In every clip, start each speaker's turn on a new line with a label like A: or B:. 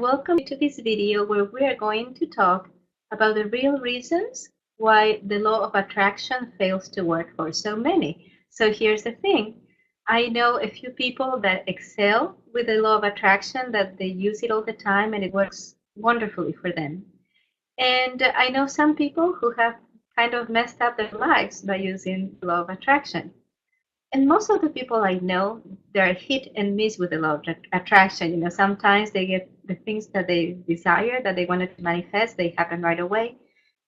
A: welcome you to this video where we are going to talk about the real reasons why the law of attraction fails to work for so many. So here's the thing. I know a few people that excel with the law of attraction, that they use it all the time and it works wonderfully for them. And I know some people who have kind of messed up their lives by using the law of attraction. And most of the people I know, they're hit and miss with the law of attraction. Sometimes they get the things that they desire, that they wanted to manifest, they happen right away.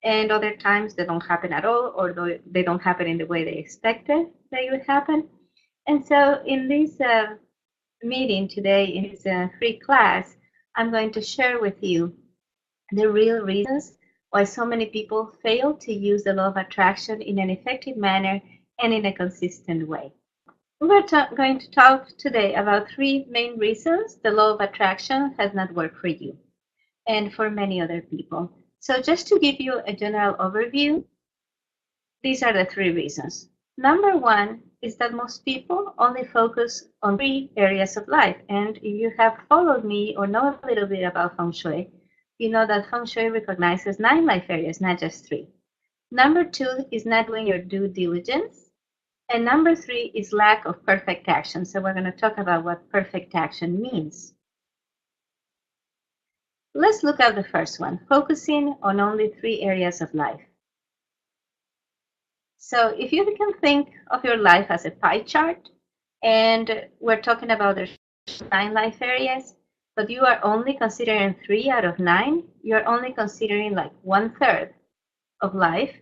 A: And other times they don't happen at all, or they don't happen in the way they expected they would happen. And so in this meeting today, in this free class, I'm going to share with you the real reasons why so many people fail to use the law of attraction in an effective manner and in a consistent way. We're going to talk today about three main reasons the law of attraction has not worked for you and for many other people. So just to give you a general overview, these are the three reasons. Number one is that most people only focus on three areas of life. And if you have followed me or know a little bit about Feng Shui, you know that Feng Shui recognizes 9 life areas, not just 3. Number 2 is not doing your due diligence. And number 3 is lack of perfect action. So we're going to talk about what perfect action means. Let's look at the first one, focusing on only 3 areas of life. So if you can think of your life as a pie chart, and we're talking about there's 9 life areas, but you are only considering 3 out of 9, you're only considering like 1/3 of life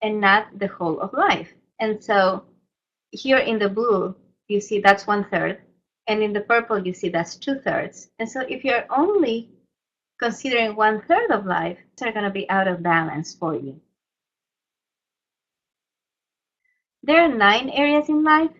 A: and not the whole of life. And so here in the blue, you see that's 1/3, and in the purple, you see that's 2/3. And so if you're only considering 1/3 of life, they're going to be out of balance for you. There are 9 areas in life,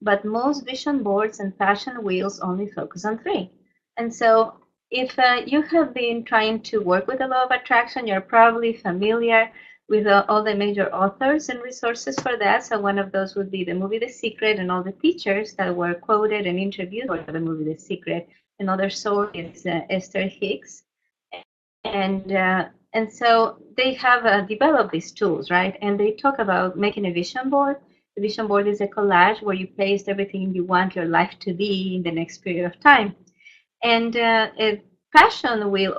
A: but most vision boards and passion wheels only focus on 3. And so if you have been trying to work with the law of attraction, you're probably familiar with all the major authors and resources for that. So one of those would be the movie The Secret and all the teachers that were quoted and interviewed for the movie The Secret. Another source is Esther Hicks. And so they have developed these tools, right? And they talk about making a vision board. The vision board is a collage where you paste everything you want your life to be in the next period of time. And a passion wheel,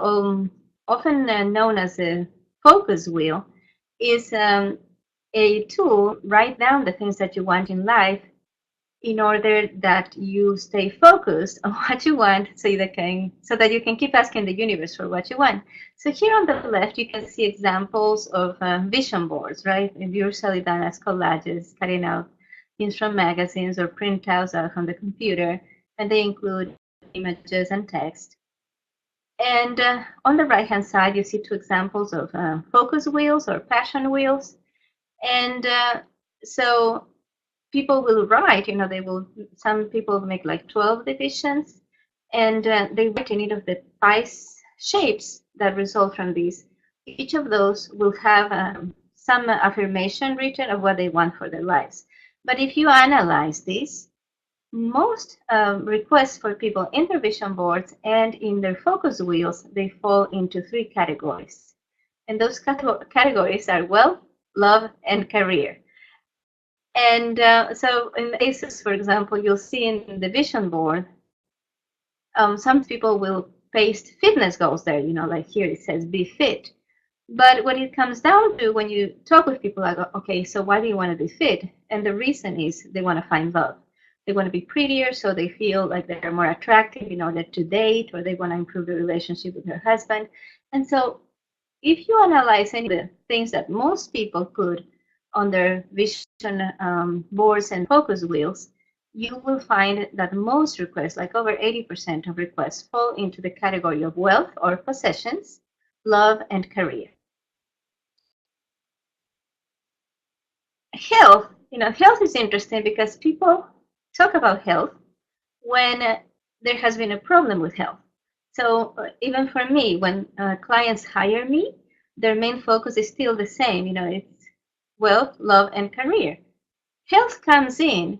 A: often known as a focus wheel, is a tool. Write down the things that you want in life in order that you stay focused on what you want so that you can keep asking the universe for what you want. So here on the left, you can see examples of vision boards, right? And usually done as collages, cutting out things from magazines or printouts out from the computer, and they include images and text. And on the right-hand side, you see 2 examples of focus wheels or passion wheels. And so people will write, some people make like 12 divisions, and they write in each of the 5 shapes that result from these. Each of those will have some affirmation written of what they want for their lives. But if you analyze this, most requests for people in their vision boards and in their focus wheels, they fall into 3 categories. And those categories are wealth, love, and career. And so in cases, for example, you'll see in the vision board, some people will paste fitness goals there, like here it says be fit. But when it comes down to when you talk with people, I go, okay, so why do you want to be fit? And the reason is they want to find love. They want to be prettier, so they feel like they're more attractive in order to date, or they want to improve the relationship with their husband. And so if you analyze any of the things that most people put on their vision boards and focus wheels, you will find that most requests, like over 80% of requests, fall into the category of wealth or possessions, love, and career. Health, health is interesting because people talk about health when there has been a problem with health. So even for me, when clients hire me, their main focus is still the same. It's wealth, love, and career. Health comes in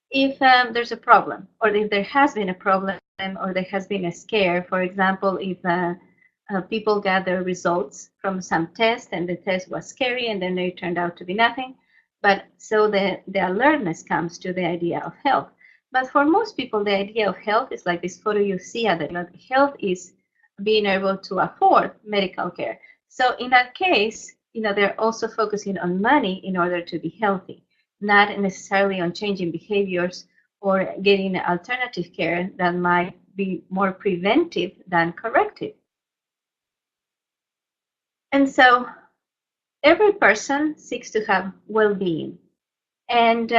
A: if there's a problem, or if there has been a problem or there has been a scare. For example, if people gather results from some test and the test was scary and then it turned out to be nothing. But so the alertness comes to the idea of health. But for most people, the idea of health is like this photo you see at the health is being able to afford medical care. So in that case, they're also focusing on money in order to be healthy, not necessarily on changing behaviors or getting alternative care that might be more preventive than corrective. And so every person seeks to have well-being. And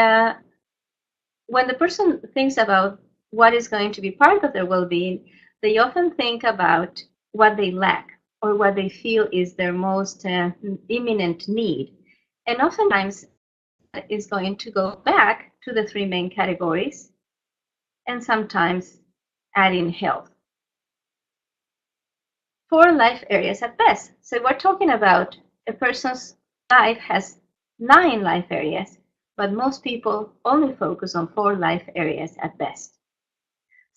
A: when the person thinks about what is going to be part of their well-being, they often think about what they lack or what they feel is their most imminent need. And oftentimes that is going to go back to the three main categories and sometimes add in health. 4 life areas at best. So we're talking about a person's life has 9 life areas, but most people only focus on 4 life areas at best.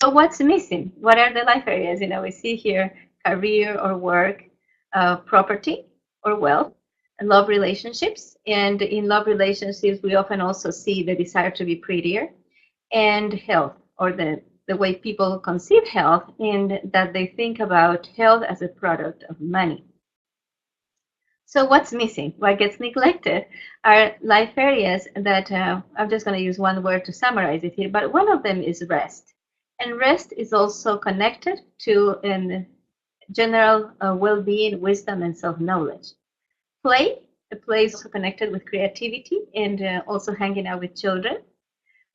A: So what's missing? What are the life areas? We see here career or work, property or wealth, and love relationships. And in love relationships, we often also see the desire to be prettier, and health, or the way people conceive health, in that they think about health as a product of money. So what's missing? What gets neglected are life areas that I'm just going to use one word to summarize it here, but one of them is rest. And rest is also connected to general well-being, wisdom, and self-knowledge. Play is also connected with creativity and also hanging out with children.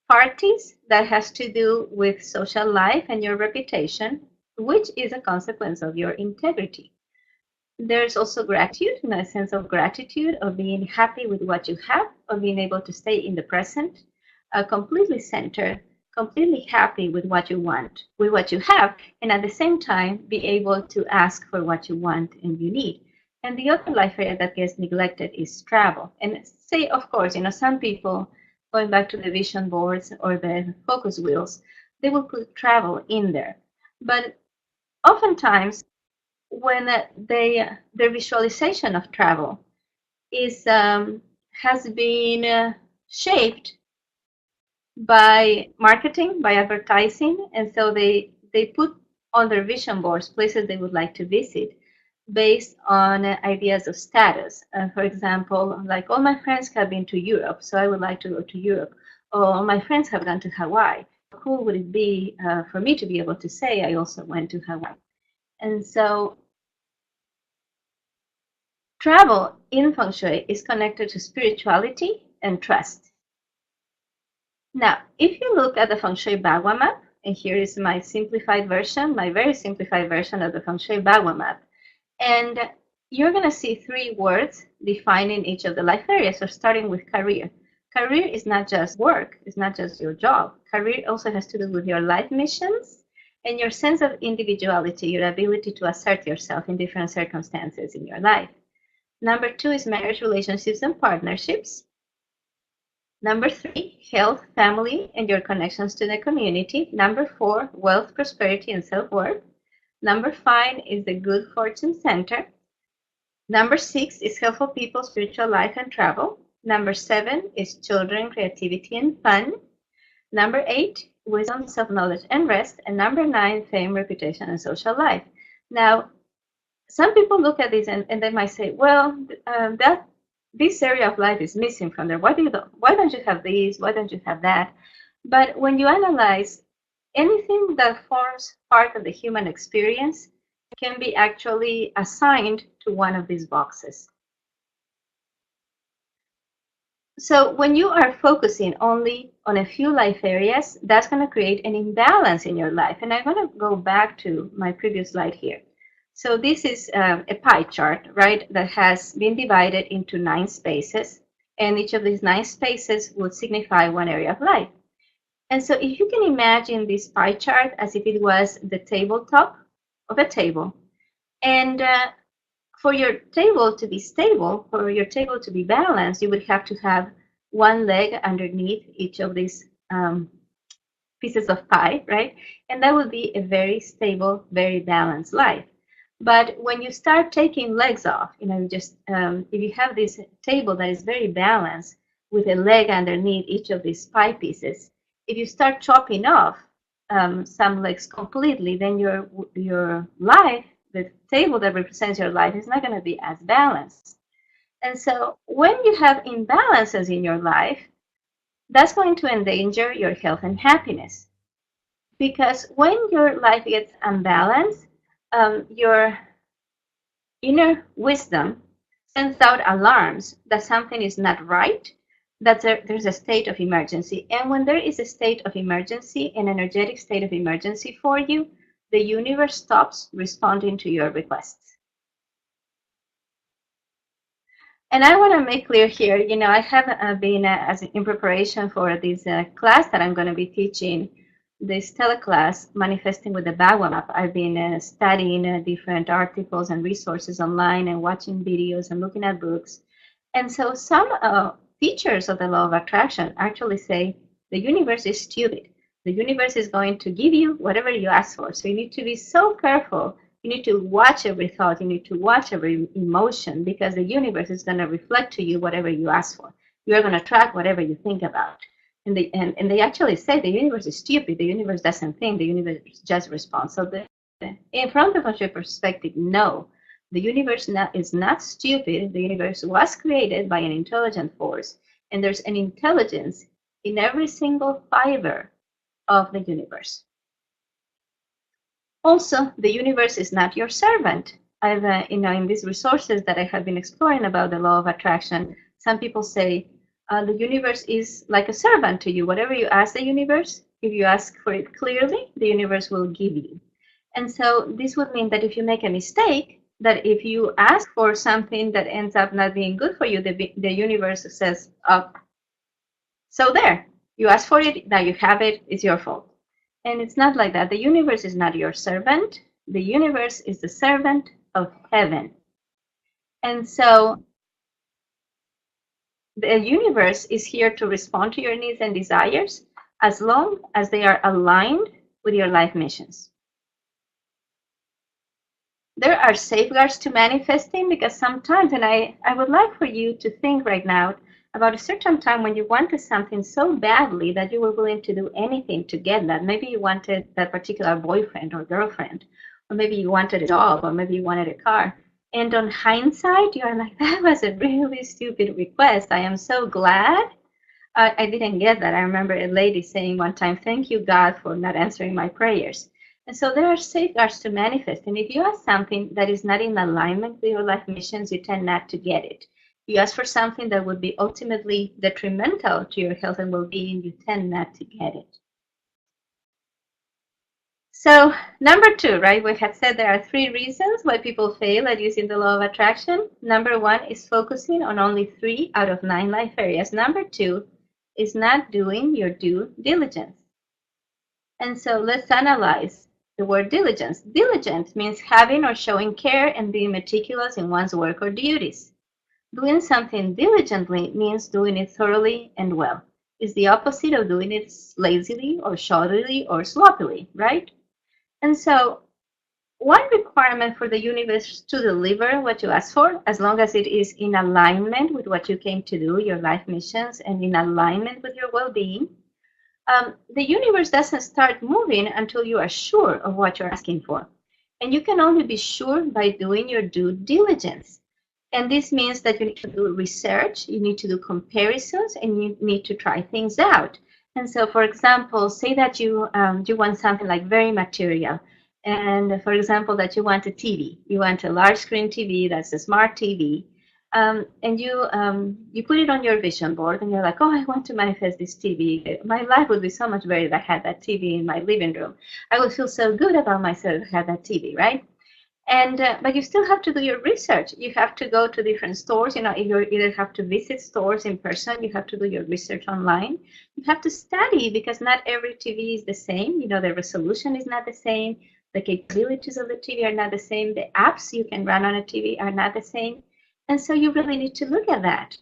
A: Parties, that has to do with social life and your reputation, which is a consequence of your integrity. There's also gratitude, a sense of gratitude, of being happy with what you have, of being able to stay in the present, completely centered, completely happy with what you want, with what you have, and at the same time be able to ask for what you want and you need. And the other life area that gets neglected is travel. And say, of course, some people, going back to the vision boards or the focus wheels, they will put travel in there. But oftentimes, when their visualization of travel has been shaped by marketing, by advertising, and so they put on their vision boards places they would like to visit based on ideas of status. For example, like all my friends have been to Europe, so I would like to go to Europe. Or all my friends have gone to Hawaii. How cool would it be for me to be able to say I also went to Hawaii? And so travel in Feng Shui is connected to spirituality and trust. Now, if you look at the Feng Shui Bagua map, and here is my simplified version, my very simplified version of the Feng Shui Bagua map, and you're going to see 3 words defining each of the life areas. So starting with career. Career is not just work, it's not just your job. Career also has to do with your life missions and your sense of individuality, your ability to assert yourself in different circumstances in your life. Number 2 is marriage, relationships, and partnerships. Number 3, health, family, and your connections to the community. Number 4, wealth, prosperity, and self-worth. Number 5 is the good fortune center. Number 6 is helpful people, spiritual life, and travel. Number 7 is children, creativity, and fun. Number 8, wisdom, self-knowledge, and rest. And number 9, fame, reputation, and social life. Now, some people look at this and they might say, well, this area of life is missing from there. Why don't you have these? Why don't you have that? But when you analyze, anything that forms part of the human experience can be actually assigned to one of these boxes. So when you are focusing only on a few life areas, that's going to create an imbalance in your life. And I'm going to go back to my previous slide here. So this is a pie chart, right, that has been divided into 9 spaces. And each of these 9 spaces would signify one area of life. And so if you can imagine this pie chart as if it was the tabletop of a table, and for your table to be stable, for your table to be balanced, you would have to have one leg underneath each of these pieces of pie, right? And that would be a very stable, very balanced life. But when you start taking legs off, just if you have this table that is very balanced with a leg underneath each of these pie pieces, if you start chopping off some legs completely, then your life, the table that represents your life, is not going to be as balanced. And so when you have imbalances in your life, that's going to endanger your health and happiness. Because when your life gets unbalanced, your inner wisdom sends out alarms that something is not right, that there's a state of emergency. And when there is a state of emergency, an energetic state of emergency for you, the universe stops responding to your requests. And I want to make clear here, I have been, in preparation for this class that I'm going to be teaching, this teleclass, Manifesting with the Bagua map. I've been studying different articles and resources online and watching videos and looking at books. And so some teachers of the law of attraction actually say the universe is stupid. The universe is going to give you whatever you ask for. So you need to be so careful. You need to watch every thought. You need to watch every emotion, because the universe is going to reflect to you whatever you ask for. You are going to attract whatever you think about. And they actually say the universe is stupid. The universe doesn't think. The universe just responds. So from the conscious perspective, no, the universe is not stupid. The universe was created by an intelligent force, and there's an intelligence in every single fiber of the universe. Also, the universe is not your servant. I've, in these resources that I have been exploring about the law of attraction, some people say the universe is like a servant to you. Whatever you ask the universe, if you ask for it clearly, the universe will give you. And so this would mean that if you make a mistake, that if you ask for something that ends up not being good for you, the universe says, oh, so there, you asked for it, now you have it, it's your fault. And it's not like that. The universe is not your servant. The universe is the servant of heaven. And so the universe is here to respond to your needs and desires as long as they are aligned with your life missions. There are safeguards to manifesting, because sometimes, and I would like for you to think right now about a certain time when you wanted something so badly that you were willing to do anything to get that. Maybe you wanted that particular boyfriend or girlfriend, or maybe you wanted a job, or maybe you wanted a car. And on hindsight, you're like, that was a really stupid request. I am so glad I didn't get that. I remember a lady saying one time, thank you, God, for not answering my prayers. And so there are safeguards to manifest. And if you ask something that is not in alignment with your life missions, you tend not to get it. You ask for something that would be ultimately detrimental to your health and well-being, you tend not to get it. So number 2, right? We had said there are 3 reasons why people fail at using the law of attraction. Number 1 is focusing on only 3 out of 9 life areas. Number 2 is not doing your due diligence. And so let's analyze the word diligence. Diligence means having or showing care and being meticulous in one's work or duties. Doing something diligently means doing it thoroughly and well. It's the opposite of doing it lazily or shoddily or sloppily, right? And so one requirement for the universe to deliver what you ask for, as long as it is in alignment with what you came to do, your life missions, and in alignment with your well-being, the universe doesn't start moving until you are sure of what you're asking for. And you can only be sure by doing your due diligence. And this means that you need to do research, you need to do comparisons, and you need to try things out. And so, for example, say that you want something like very material. And for example, that you want a TV. You want a large screen TV that's a smart TV. And you put it on your vision board, and you're like, oh, I want to manifest this TV. My life would be so much better if I had that TV in my living room. I would feel so good about myself if I had that TV, right? And but you still have to do your research. You have to go to different stores. You either have to visit stores in person. You have to do your research online. You have to study, because not every TV is the same. The resolution is not the same. The capabilities of the TV are not the same. The apps you can run on a TV are not the same. And so you really need to look at that.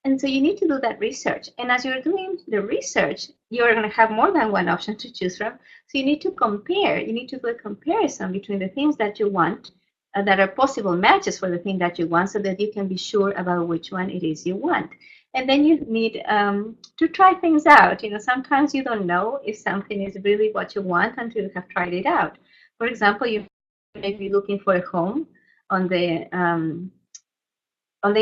A: And so you need to do that research. And as you're doing the research, you're going to have more than one option to choose from. So you need to compare. You need to do a comparison between the things that you want that are possible matches for the thing that you want so that you can be sure about which one it is you want. And then you need to try things out. Sometimes you don't know if something is really what you want until you have tried it out. For example, you may be looking for a home on the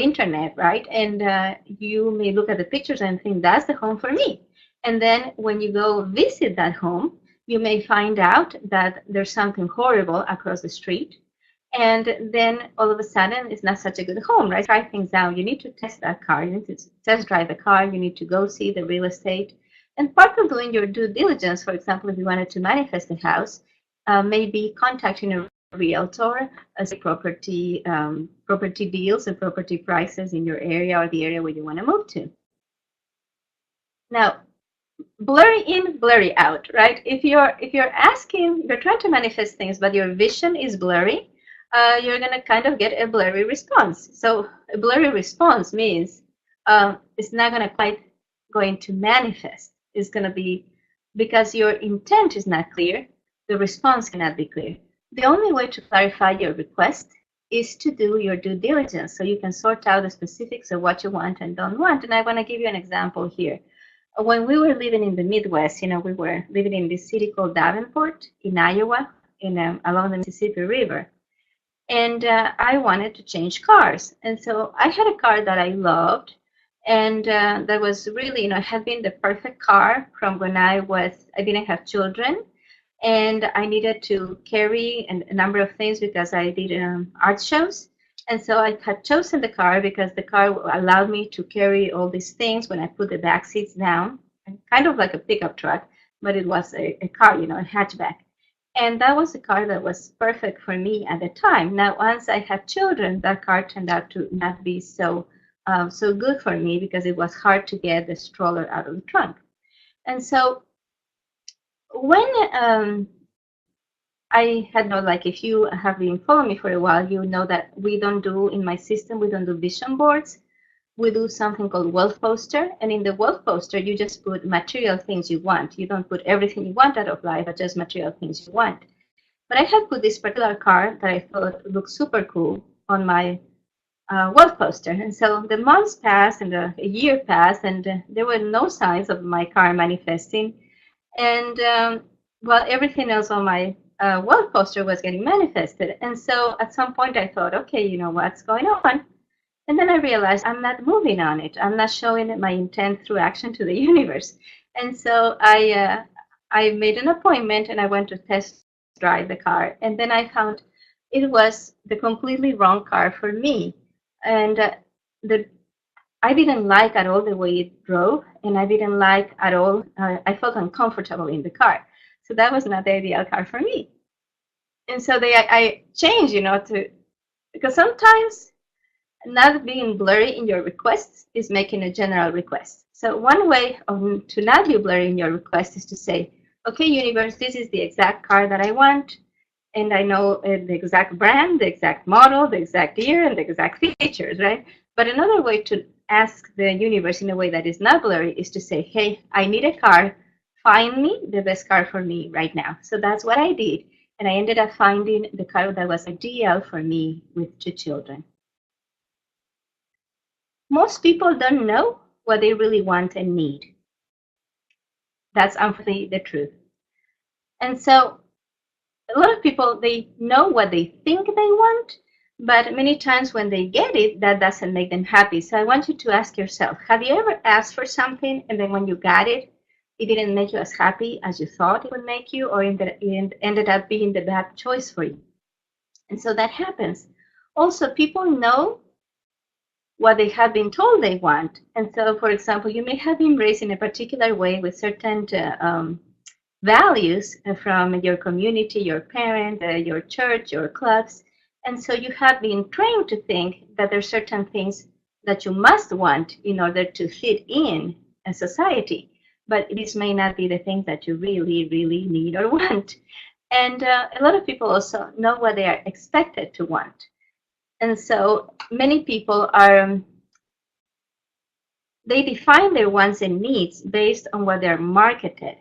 A: internet, right? And you may look at the pictures and think that's the home for me. And then when you go visit that home, you may find out that there's something horrible across the street. And then all of a sudden, it's not such a good home, right? Try things out. You need to test that car. You need to test drive the car. You need to go see the real estate. And part of doing your due diligence, for example, if you wanted to manifest a house, maybe contacting a realtor as a property deals and property prices in your area or the area where you want to move to. Now, blurry in, blurry out, right? If you're trying to manifest things, but your vision is blurry, you're going to kind of get a blurry response. So a blurry response means it's not going to manifest. It's going to be, because your intent is not clear, the response cannot be clear. The only way to clarify your request is to do your due diligence so you can sort out the specifics of what you want and don't want. And I want to give you an example here. When we were living in the Midwest, we were living in this city called Davenport in Iowa, along the Mississippi River. And I wanted to change cars. And so I had a car that I loved. And that was really, had been the perfect car from when I didn't have children. And I needed to carry a number of things because I did art shows. And so I had chosen the car because the car allowed me to carry all these things when I put the back seats down, kind of like a pickup truck, but it was a car, a hatchback. And that was a car that was perfect for me at the time. Now, once I had children, that car turned out to not be so good for me because it was hard to get the stroller out of the trunk. And so when I had if you have been following me for a while, you know that in my system, we don't do vision boards. We do something called wealth poster. And in the wealth poster, you just put material things you want. You don't put everything you want out of life, but just material things you want. But I had put this particular car that I thought looked super cool on my wealth poster. And so the months passed and a year passed, and there were no signs of my car manifesting. And everything else on my wealth poster was getting manifested. And so at some point I thought, okay, what's going on? And then I realized I'm not moving on it. I'm not showing my intent through action to the universe. And so I made an appointment and I went to test drive the car. And then I found it was the completely wrong car for me. And I didn't like at all the way it drove, and I didn't like at all, I felt uncomfortable in the car. So that was not the ideal car for me. And so I changed, because sometimes not being blurry in your requests is making a general request. So one way to not be blurry in your request is to say, okay, universe, this is the exact car that I want. And I know the exact brand, the exact model, the exact year, and the exact features, right? But another way to ask the universe in a way that is not blurry is to say, hey, I need a car. Find me the best car for me right now. So that's what I did. And I ended up finding the car that was ideal for me with 2 children. Most people don't know what they really want and need. That's unfortunately the truth. And so a lot of people, they know what they think they want, but many times when they get it, that doesn't make them happy. So I want you to ask yourself, have you ever asked for something and then when you got it, it didn't make you as happy as you thought it would make you, or it ended up being the bad choice for you? And so that happens. Also, people know what they have been told they want. And so, for example, you may have been raised in a particular way with certain values from your community, your parents, your church, your clubs. And so you have been trained to think that there are certain things that you must want in order to fit in a society. But this may not be the things that you really, really need or want. And a lot of people also know what they are expected to want. And so many people are they define their wants and needs based on what they're marketed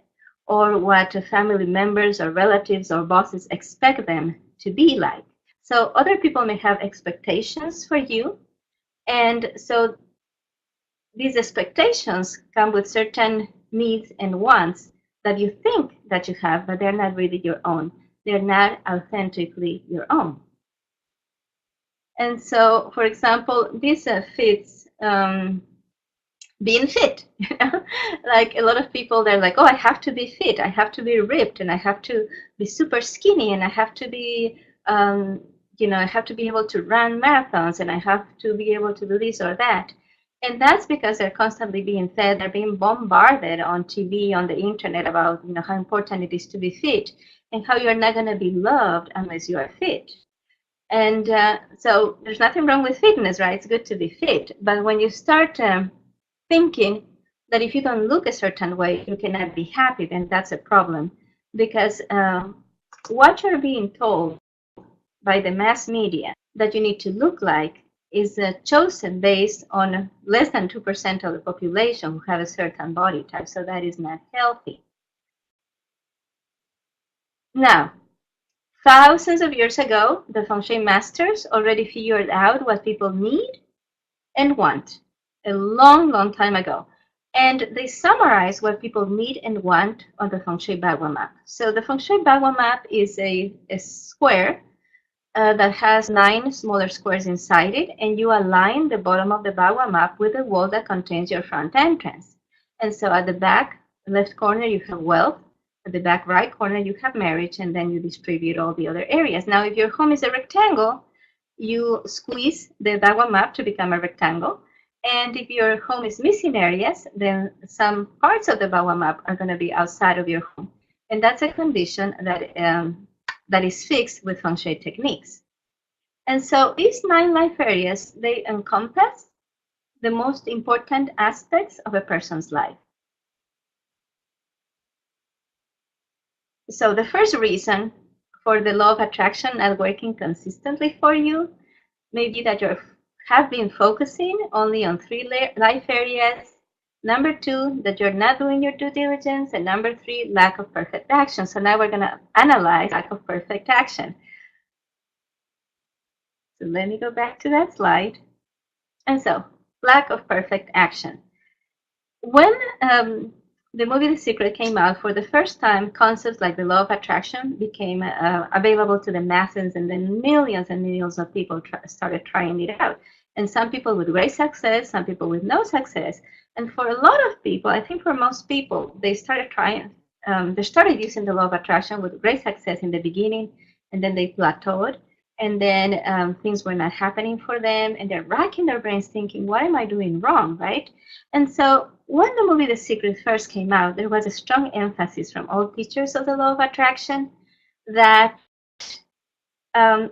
A: or what family members or relatives or bosses expect them to be like. So other people may have expectations for you, and so these expectations come with certain needs and wants that you think that you have, but they're not really your own. They're not authentically your own. And so, for example, this fits being fit. You know, like a lot of people, they're like, oh, I have to be fit, I have to be ripped, and I have to be super skinny, and I have to be, I have to be able to run marathons, and I have to be able to do this or that. And that's because they're constantly being fed, they're being bombarded on TV, on the internet about, how important it is to be fit and how you're not going to be loved unless you are fit. And so there's nothing wrong with fitness, right? It's good to be fit. But when you start thinking that if you don't look a certain way, you cannot be happy, then that's a problem. Because what you're being told by the mass media that you need to look like is chosen based on less than 2% of the population who have a certain body type. So that is not healthy. Now, thousands of years ago, the feng shui masters already figured out what people need and want a long, long time ago. And they summarize what people need and want on the feng shui Bagua map. So the feng shui Bagua map is a square that has 9 smaller squares inside it, and you align the bottom of the Bagua map with the wall that contains your front entrance. And so at the back left corner, you have wealth. At the back right corner, you have marriage, and then you distribute all the other areas. Now, if your home is a rectangle, you squeeze the Bagua map to become a rectangle. And if your home is missing areas, then some parts of the Bagua map are going to be outside of your home. And that's a condition that is fixed with feng shui techniques. And so these 9 life areas, they encompass the most important aspects of a person's life. So the first reason for the law of attraction not working consistently for you may be that you have been focusing only on 3 life areas. Number 2, that you're not doing your due diligence. And number 3, lack of perfect action. So now we're going to analyze lack of perfect action. So let me go back to that slide. And so, lack of perfect action. When the movie The Secret came out, for the first time, concepts like the law of attraction became available to the masses, and then millions and millions of people started trying it out. And some people with great success, some people with no success. And for a lot of people, I think for most people, they started using the law of attraction with great success in the beginning, and then they plateaued. And then things were not happening for them, and they're racking their brains thinking, what am I doing wrong, right? And so when the movie The Secret first came out, there was a strong emphasis from all teachers of the law of attraction that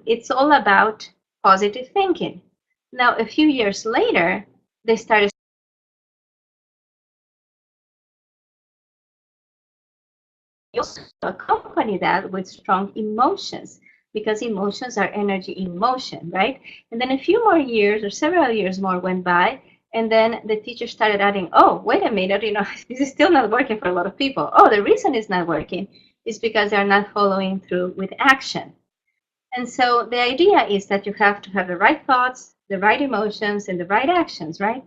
A: it's all about positive thinking. Now, a few years later, they started to accompany that with strong emotions, because emotions are energy in motion, right? And then a few more years or several years more went by, and then the teacher started adding, oh, wait a minute, this is still not working for a lot of people. Oh, the reason it's not working is because they're not following through with action. And so the idea is that you have to have the right thoughts, the right emotions, and the right actions, right?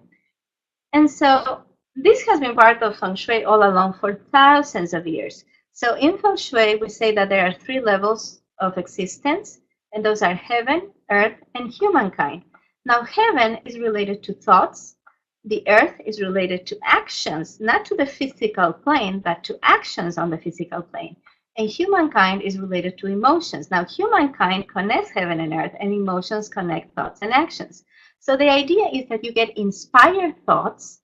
A: And so this has been part of feng shui all along for thousands of years. So in feng shui, we say that there are 3 levels of existence, and those are heaven, earth, and humankind. Now, heaven is related to thoughts. The earth is related to actions, not to the physical plane, but to actions on the physical plane. And humankind is related to emotions. Now, humankind connects heaven and earth, and emotions connect thoughts and actions. So the idea is that you get inspired thoughts,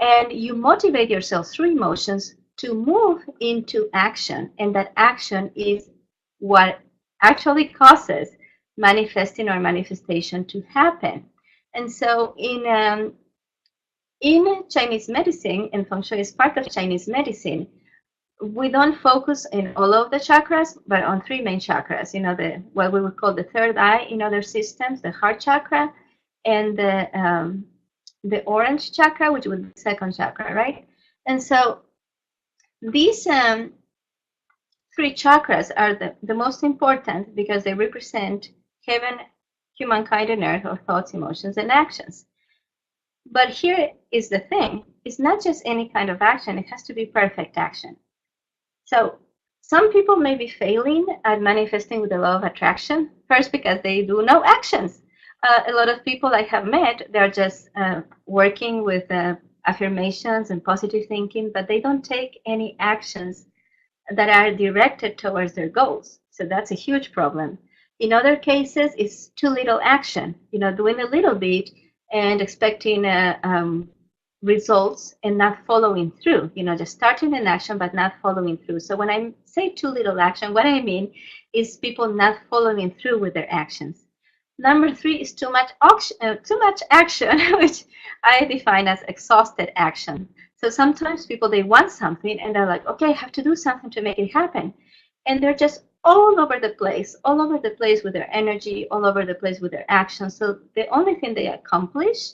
A: and you motivate yourself through emotions to move into action. And that action is what actually causes manifesting or manifestation to happen. And so in Chinese medicine, and feng shui is part of Chinese medicine, we don't focus in all of the chakras, but on 3 main chakras, what we would call the third eye in other systems, the heart chakra, and the the orange chakra, which would be the second chakra, right? And so these three chakras are the most important because they represent heaven, humankind, and earth, or thoughts, emotions, and actions. But here is the thing. It's not just any kind of action. It has to be perfect action. So some people may be failing at manifesting with the law of attraction, first because they do no actions. A lot of people I have met, they're just working with affirmations and positive thinking, but they don't take any actions that are directed towards their goals. So that's a huge problem. In other cases, it's too little action, doing a little bit and expecting results and not following through, just starting an action but not following through. So when I say too little action, what I mean is people not following through with their actions. Number three is too much action, which I define as exhausted action. So sometimes people, they want something and they're like, okay, I have to do something to make it happen. And they're just all over the place with their energy, all over the place with their actions. So the only thing they accomplish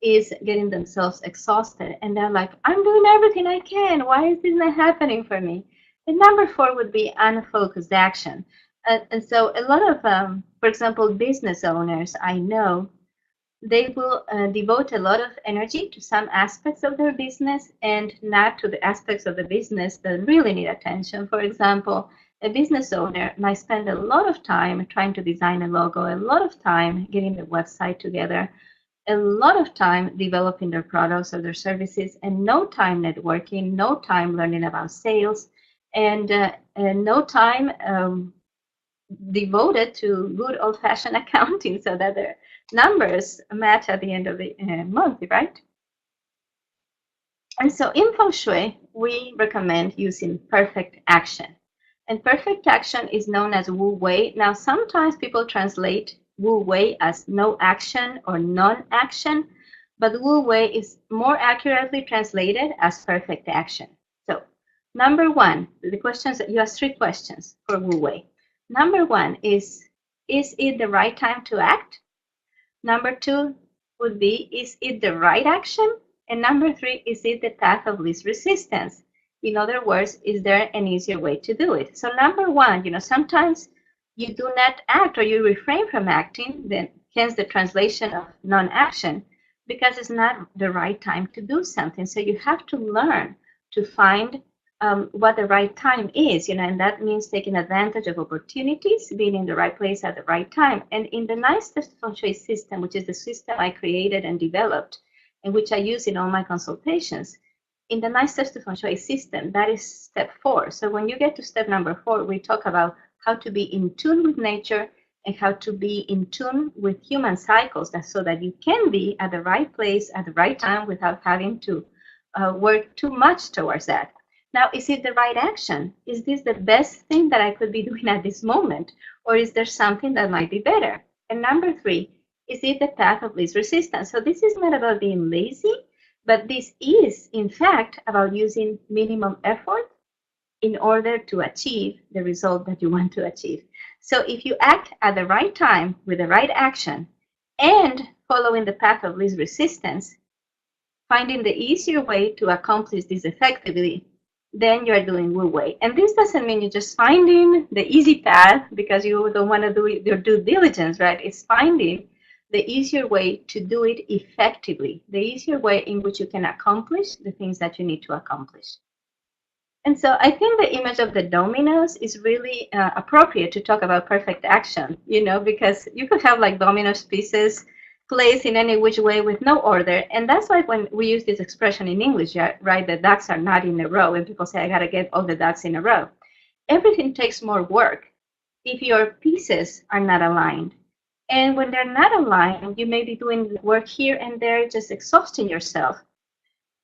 A: is getting themselves exhausted. And they're like, I'm doing everything I can. Why is this not happening for me? And number four would be unfocused action. And so a lot of, for example, business owners I know, they will devote a lot of energy to some aspects of their business and not to the aspects of the business that really need attention. For example, a business owner might spend a lot of time trying to design a logo, a lot of time getting the website together, a lot of time developing their products or their services, and no time networking, no time learning about sales, and no time devoted to good old-fashioned accounting so that their numbers match at the end of the month, right? And so in Feng Shui, we recommend using perfect action. And perfect action is known as Wu Wei. Now, sometimes people translate Wu Wei as no action or non-action, but Wu Wei is more accurately translated as perfect action. So, number one, the questions, you asked three questions for Wu Wei. Number one is it the right time to act? Number two would be, is it the right action? And number three, is it the path of least resistance? In other words, is there an easier way to do it? So number one, sometimes you do not act or you refrain from acting, then hence the translation of non-action, because it's not the right time to do something. So you have to learn to find what the right time is, and that means taking advantage of opportunities, being in the right place at the right time. And in the 9 Steps Feng Shui system, which is the system I created and developed, and which I use in all my consultations, in the 9 Steps to Feng Shui system, that is step 4. So when you get to step number 4, we talk about how to be in tune with nature and how to be in tune with human cycles, so that you can be at the right place at the right time without having to work too much towards that. Now, is it the right action? Is this the best thing that I could be doing at this moment? Or is there something that might be better? And number 3, is it the path of least resistance? So this is not about being lazy, but this is, in fact, about using minimum effort in order to achieve the result that you want to achieve. So if you act at the right time with the right action and following the path of least resistance, finding the easier way to accomplish this effectively, then you're doing Wu Wei. And this doesn't mean you're just finding the easy path because you don't want to do your due diligence, right? It's finding the easier way to do it effectively, the easier way in which you can accomplish the things that you need to accomplish. And so I think the image of the dominoes is really appropriate to talk about perfect action, because you could have like dominoes pieces placed in any which way with no order. And that's like when we use this expression in English, right? The ducks are not in a row, and people say, I got to get all the ducks in a row. Everything takes more work if your pieces are not aligned. And when they're not aligned, you may be doing work here and there, just exhausting yourself.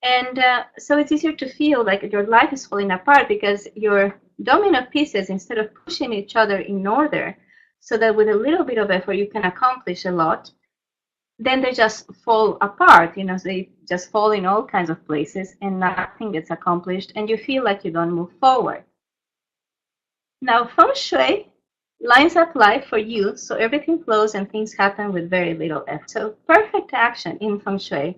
A: And so it's easier to feel like your life is falling apart because your domino pieces, instead of pushing each other in order so that with a little bit of effort you can accomplish a lot, then they just fall apart, so they just fall in all kinds of places and nothing gets accomplished and you feel like you don't move forward. Now, Feng Shui lines up life for you so everything flows and things happen with very little effort. So perfect action in Feng Shui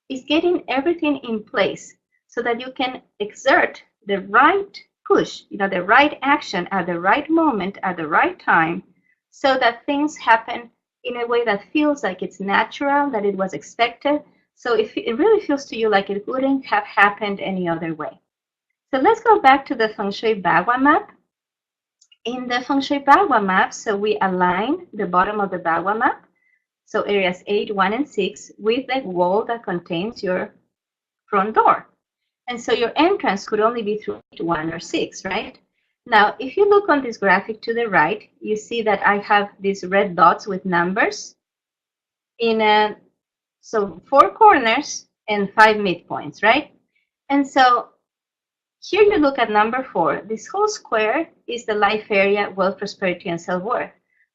A: is getting everything in place so that you can exert the right push, the right action at the right moment, at the right time, so that things happen in a way that feels like it's natural, that it was expected. So if it really feels to you like it wouldn't have happened any other way. So let's go back to the Feng Shui Bagua map. In the Feng Shui Bagua map, so we align the bottom of the Bagua map, so areas 8, 1, and 6, with the wall that contains your front door. And so your entrance could only be through 8, 1, or 6, right? Now, if you look on this graphic to the right, you see that I have these red dots with numbers so 4 corners and 5 midpoints, right? And so here you look at number 4. This whole square is the life area, wealth, prosperity, and self-worth.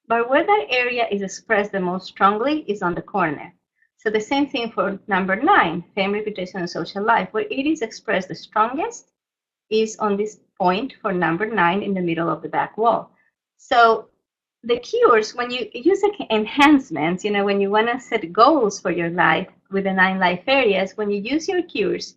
A: But where that area is expressed the most strongly is on the corner. So the same thing for number 9, fame, reputation, and social life. Where it is expressed the strongest is on this point for number 9 in the middle of the back wall. So the cures, when you use enhancements, when you want to set goals for your life with the 9 life areas, when you use your cures,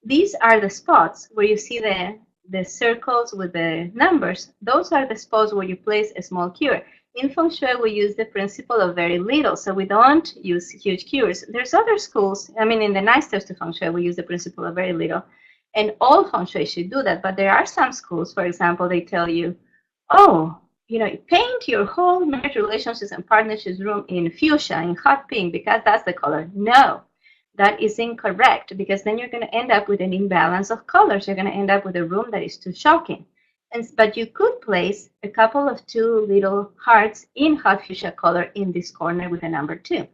A: these are the spots where you see the circles with the numbers. Those are the spots where you place a small cure. In Feng Shui, we use the principle of very little, so we don't use huge cures. There's other schools, in the nice steps to Feng Shui, we use the principle of very little. And all Feng Shui should do that, but there are some schools, for example, they tell you, oh, paint your whole marriage relationships and partnerships room in fuchsia, in hot pink, because that's the color. No, that is incorrect, because then you're going to end up with an imbalance of colors. You're going to end up with a room that is too shocking. But you could place a couple of 2 little hearts in hot fuchsia color in this corner with a number 2.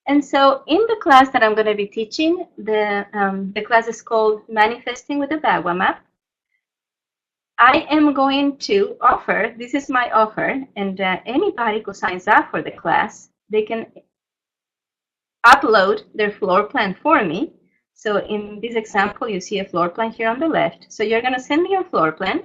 A: And so in the class that I'm going to be teaching, the class is called Manifesting with the Bagua Map. I am going to offer, this is my offer, and anybody who signs up for the class, they can upload their floor plan for me. So in this example, you see a floor plan here on the left. So you're going to send me your floor plan.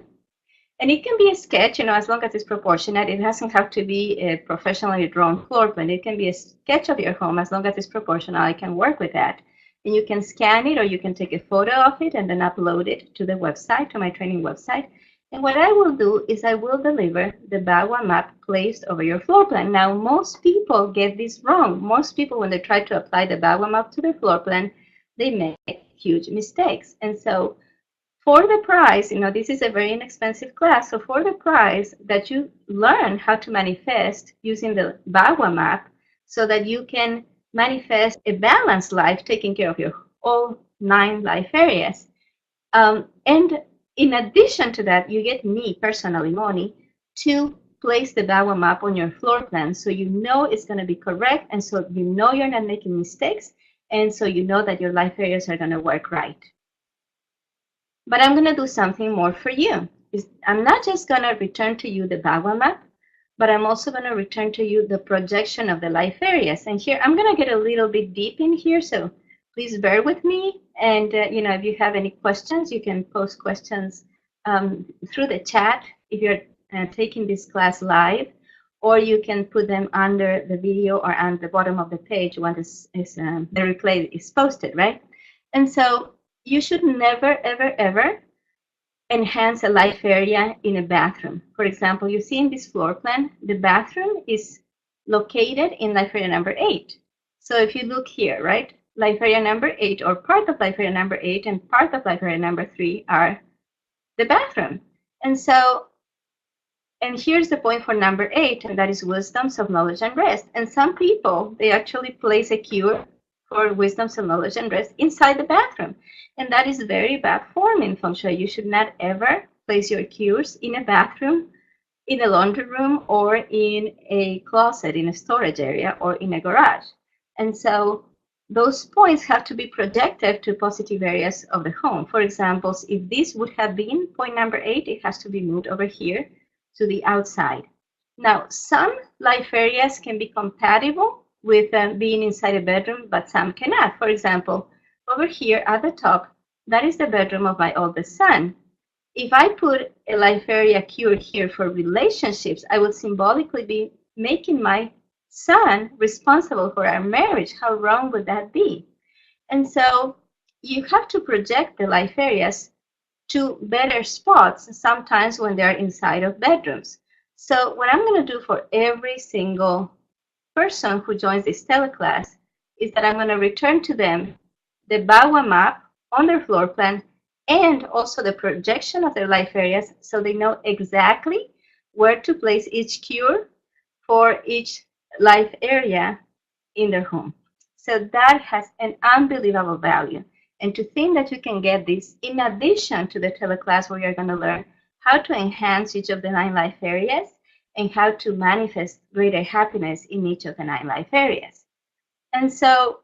A: And it can be a sketch, as long as it's proportionate. It doesn't have to be a professionally drawn floor plan. It can be a sketch of your home. As long as it's proportional, I can work with that. And you can scan it, or you can take a photo of it and then upload it to the website, to my training website. And what I will do is I will deliver the Bagua map placed over your floor plan. Now, most people get this wrong. Most people, when they try to apply the Bagua map to their floor plan, they make huge mistakes. And so for the price, this is a very inexpensive class. So for the price that you learn how to manifest using the Bagua map, so that you can manifest a balanced life, taking care of your all 9 life areas. And in addition to that, you get me personally, Moni, to place the Bagua map on your floor plan, so you know it's going to be correct, and so you know you're not making mistakes, and so you know that your life areas are going to work right. But I'm going to do something more for you. I'm not just going to return to you the Bagua map, but I'm also going to return to you the projection of the life areas. And here, I'm going to get a little bit deep in here, so please bear with me. And, if you have any questions, you can post questions through the chat if you're taking this class live, or you can put them under the video or on the bottom of the page once the replay is posted, right? And so you should never, ever, ever enhance a life area in a bathroom. For example, you see in this floor plan, the bathroom is located in life area number 8. So if you look here, right, life area number 8, or part of life area number 8 and part of life area number 3 are the bathroom. And so, and here's the point for number 8, and that is wisdom, self-knowledge, and rest. And some people, they actually place a cure for wisdom, self-knowledge, and rest inside the bathroom. And that is very bad form in Feng Shui. You should not ever place your cures in a bathroom, in a laundry room, or in a closet, in a storage area, or in a garage. And so those points have to be projected to positive areas of the home. For example, if this would have been point number 8, it has to be moved over here to the outside. Now, some life areas can be compatible with being inside a bedroom, but some cannot. For example, over here at the top, that is the bedroom of my oldest son. If I put a life area cure here for relationships, I would symbolically be making my son responsible for our marriage. How wrong would that be? And so you have to project the life areas to better spots, sometimes when they're inside of bedrooms. So what I'm going to do for every single person who joins this teleclass is that I'm going to return to them the Bagua map on their floor plan and also the projection of their life areas so they know exactly where to place each cure for each life area in their home. So that has an unbelievable value. And to think that you can get this in addition to the teleclass where you're going to learn how to enhance each of the 9 life areas and how to manifest greater happiness in each of the 9 life areas. And so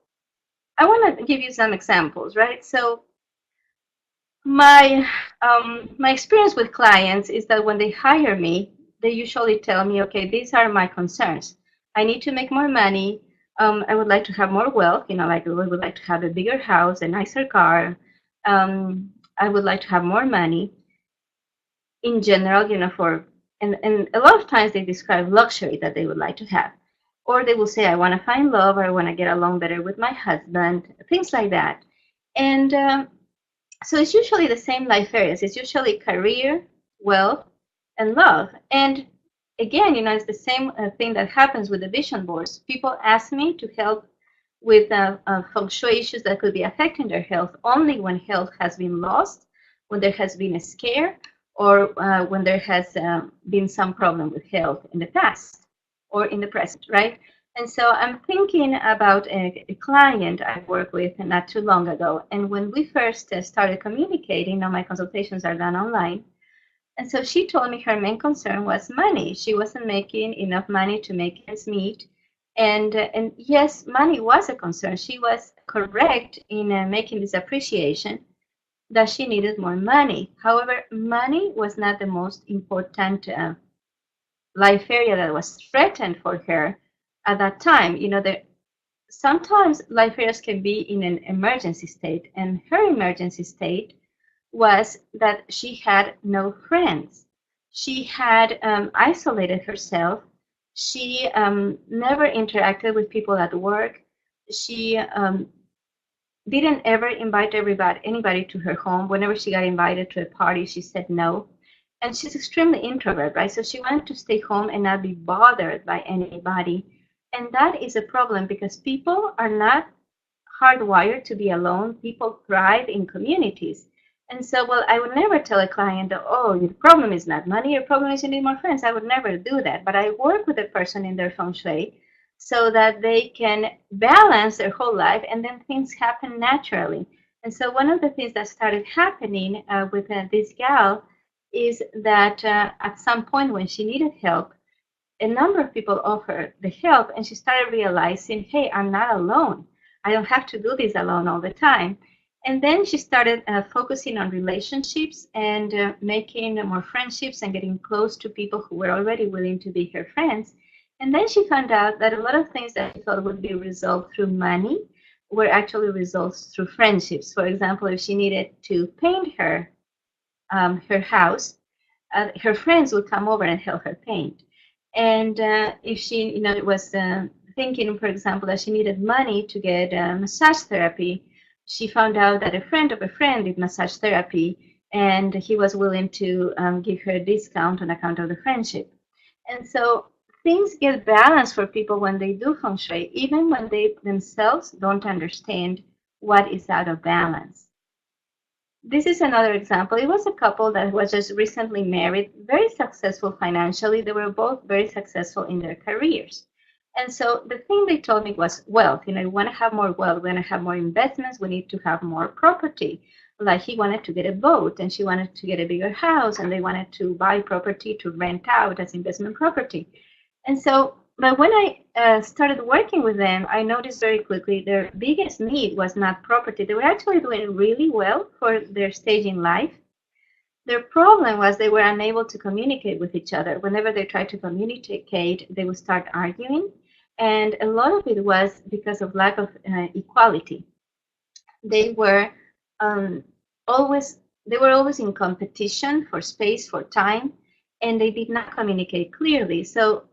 A: I want to give you some examples, right? So my my experience with clients is that when they hire me, they usually tell me, okay, these are my concerns. I need to make more money. I would like to have more wealth. Like I would like to have a bigger house, a nicer car. I would like to have more money in general. And a lot of times they describe luxury that they would like to have, or they will say, I want to find love, or I want to get along better with my husband, things like that. And so it's usually the same life areas. It's usually career, wealth, and love. And again, it's the same thing that happens with the vision boards. People ask me to help with feng shui issues that could be affecting their health only when health has been lost, when there has been a scare, or when there has been some problem with health in the past or in the present, right? And so I'm thinking about a client I worked with not too long ago. And when we first started communicating, now my consultations are done online. And so she told me her main concern was money. She wasn't making enough money to make ends meet. And yes, money was a concern. She was correct in making this appreciation that she needed more money. However, money was not the most important life area that was threatened for her at that time. Sometimes life areas can be in an emergency state, and her emergency state was that she had no friends. She had isolated herself. She never interacted with people at work. She didn't ever invite anybody to her home. Whenever she got invited to a party, she said no. And she's extremely introvert, right? So she wanted to stay home and not be bothered by anybody. And that is a problem because people are not hardwired to be alone. People thrive in communities. And so, well, I would never tell a client that, oh, your problem is not money, your problem is you need more friends. I would never do that. But I work with a person in their feng shui so that they can balance their whole life and then things happen naturally. And so one of the things that started happening with this gal is that at some point when she needed help, a number of people offered the help, and she started realizing, hey, I'm not alone. I don't have to do this alone all the time. And then she started focusing on relationships and making more friendships and getting close to people who were already willing to be her friends. And then she found out that a lot of things that she thought would be resolved through money were actually resolved through friendships. For example, if she needed to paint her house, her friends would come over and help her paint. And if she, was thinking, for example, that she needed money to get massage therapy, she found out that a friend of a friend did massage therapy, and he was willing to give her a discount on account of the friendship. And so things get balanced for people when they do feng shui, even when they themselves don't understand what is out of balance. This is another example. It was a couple that was just recently married, very successful financially. They were both very successful in their careers. And so the thing they told me was wealth. We want to have more wealth. We want to have more investments. We need to have more property. Like he wanted to get a boat and she wanted to get a bigger house and they wanted to buy property to rent out as investment property. And so, but when I started working with them, I noticed very quickly their biggest need was not property. They were actually doing really well for their stage in life. Their problem was they were unable to communicate with each other. Whenever they tried to communicate, they would start arguing. And a lot of it was because of lack of equality. They were always in competition for space, for time, and they did not communicate clearly. So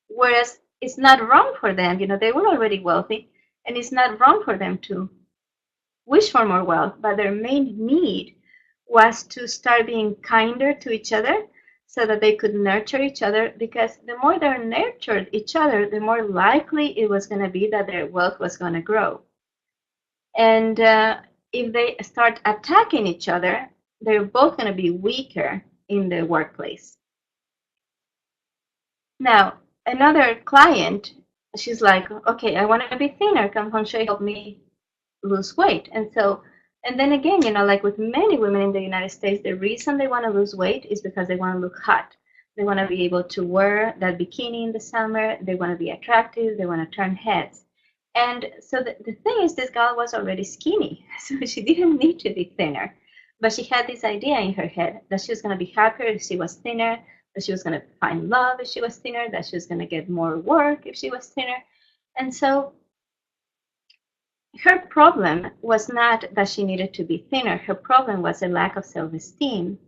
A: whereas it's not wrong for them, they were already wealthy, and it's not wrong for them to wish for more wealth, but their main need was to start being kinder to each other so that they could nurture each other, because the more they nurtured each other, the more likely it was going to be that their wealth was going to grow. And if they start attacking each other, they're both going to be weaker in the workplace. Now, another client, she's like, okay, I want to be thinner. Can feng shui help me lose weight? And then again, like with many women in the United States, the reason they want to lose weight is because they want to look hot. They want to be able to wear that bikini in the summer. They want to be attractive. They want to turn heads. And so the thing is, this girl was already skinny, so she didn't need to be thinner. But she had this idea in her head that she was going to be happier if she was thinner, that she was going to find love if she was thinner, that she was going to get more work if she was thinner. And so her problem was not that she needed to be thinner. Her problem was a lack of self-esteem.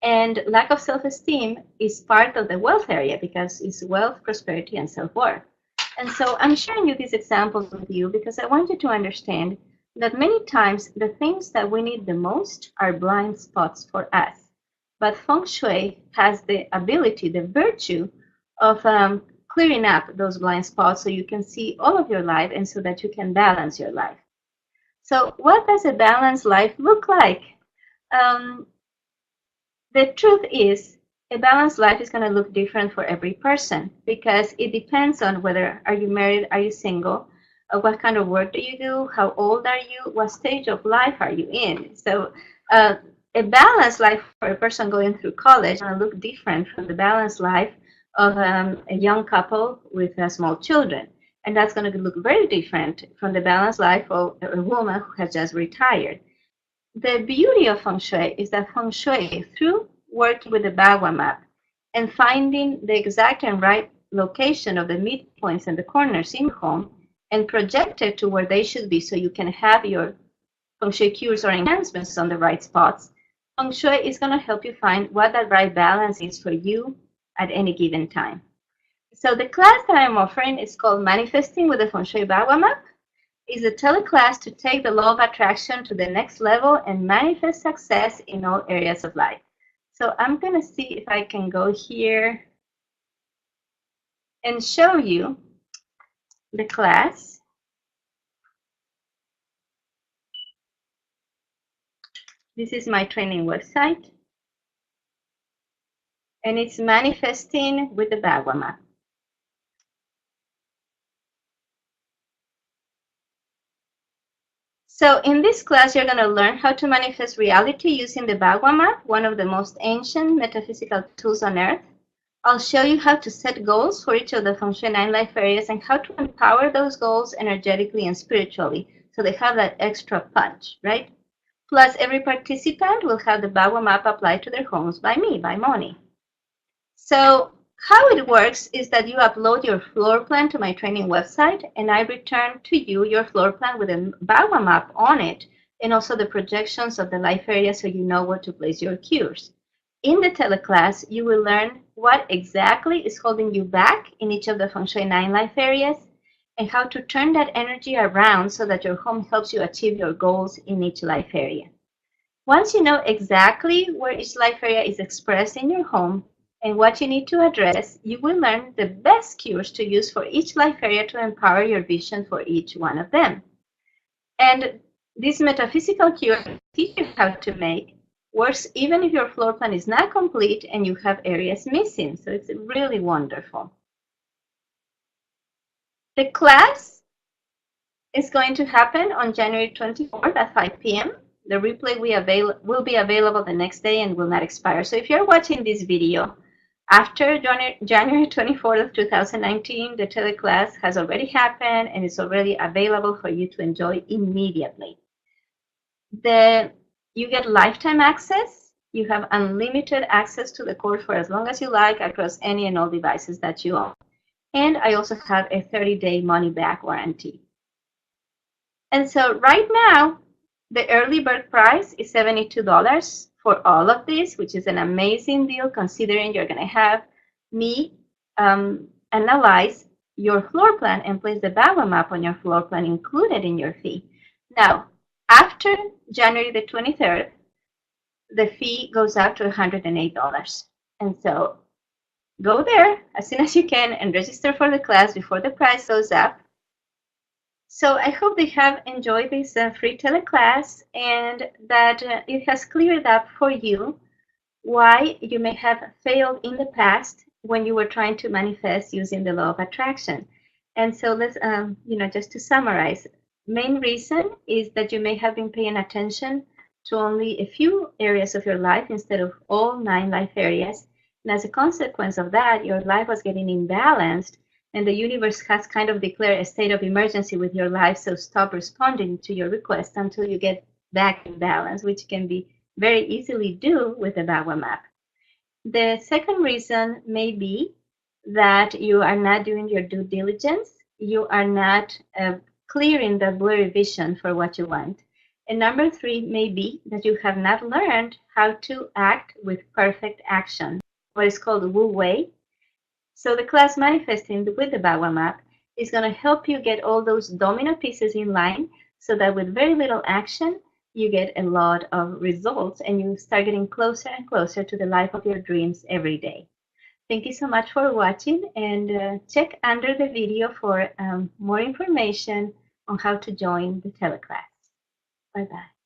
A: And lack of self-esteem is part of the wealth area because it's wealth, prosperity, and self-worth. And so I'm sharing you these examples with you because I want you to understand that many times the things that we need the most are blind spots for us. But feng shui has the ability, the virtue of clearing up those blind spots so you can see all of your life and so that you can balance your life. So what does a balanced life look like? The truth is, a balanced life is going to look different for every person because it depends on whether are you married, are you single, what kind of work do you do, how old are you, what stage of life are you in. So a balanced life for a person going through college is going to look different from the balanced life of a young couple with small children. And that's going to look very different from the balanced life of a woman who has just retired. The beauty of feng shui is that feng shui, through working with the Bagua map and finding the exact and right location of the midpoints and the corners in your home and project it to where they should be so you can have your feng shui cures or enhancements on the right spots, feng shui is going to help you find what that right balance is for you at any given time. So the class that I'm offering is called Manifesting with the Feng Shui Bagua map. Is a teleclass to take the law of attraction to the next level and manifest success in all areas of life. So I'm going to see if I can go here and show you the class. This is my training website, and it's Manifesting with the Bagua map. So in this class, you're going to learn how to manifest reality using the Bagua map, one of the most ancient metaphysical tools on earth. I'll show you how to set goals for each of the Feng Shui 9 life areas and how to empower those goals energetically and spiritually so they have that extra punch, right? Plus, every participant will have the Bagua map applied to their homes by me, by Moni. So how it works is that you upload your floor plan to my training website, and I return to you your floor plan with a Bagua map on it, and also the projections of the life area so you know where to place your cures. In the teleclass, you will learn what exactly is holding you back in each of the Feng Shui 9 life areas, and how to turn that energy around so that your home helps you achieve your goals in each life area. Once you know exactly where each life area is expressed in your home, and what you need to address, you will learn the best cures to use for each life area to empower your vision for each one of them. And this metaphysical cure teach you how to make works even if your floor plan is not complete and you have areas missing. So it's really wonderful. The class is going to happen on January 24th at 5 p.m. The replay will be available the next day and will not expire. So if you're watching this video after January 24th of 2019, the teleclass has already happened and is already available for you to enjoy immediately. You get lifetime access. You have unlimited access to the course for as long as you like across any and all devices that you own. And I also have a 30-day money-back warranty. And so right now, the early bird price is $72 for all of this, which is an amazing deal considering you're going to have me analyze your floor plan and place the Bagua map on your floor plan included in your fee. Now, After January the 23rd, the fee goes up to $108. And so go there as soon as you can and register for the class before the price goes up. So I hope they have enjoyed this free teleclass and that it has cleared up for you why you may have failed in the past when you were trying to manifest using the law of attraction. And so let's, just to summarize, main reason is that you may have been paying attention to only a few areas of your life instead of all 9 life areas. And as a consequence of that, your life was getting imbalanced and the universe has kind of declared a state of emergency with your life, so stop responding to your request until you get back in balance, which can be very easily do with the Bagua map. The second reason may be that you are not doing your due diligence. You are not clearing the blurry vision for what you want. And number 3 may be that you have not learned how to act with perfect action, what is called Wu Wei. So the class Manifesting with the Bagua map is going to help you get all those domino pieces in line so that with very little action, you get a lot of results and you start getting closer and closer to the life of your dreams every day. Thank you so much for watching, and check under the video for more information on how to join the teleclass. Bye-bye.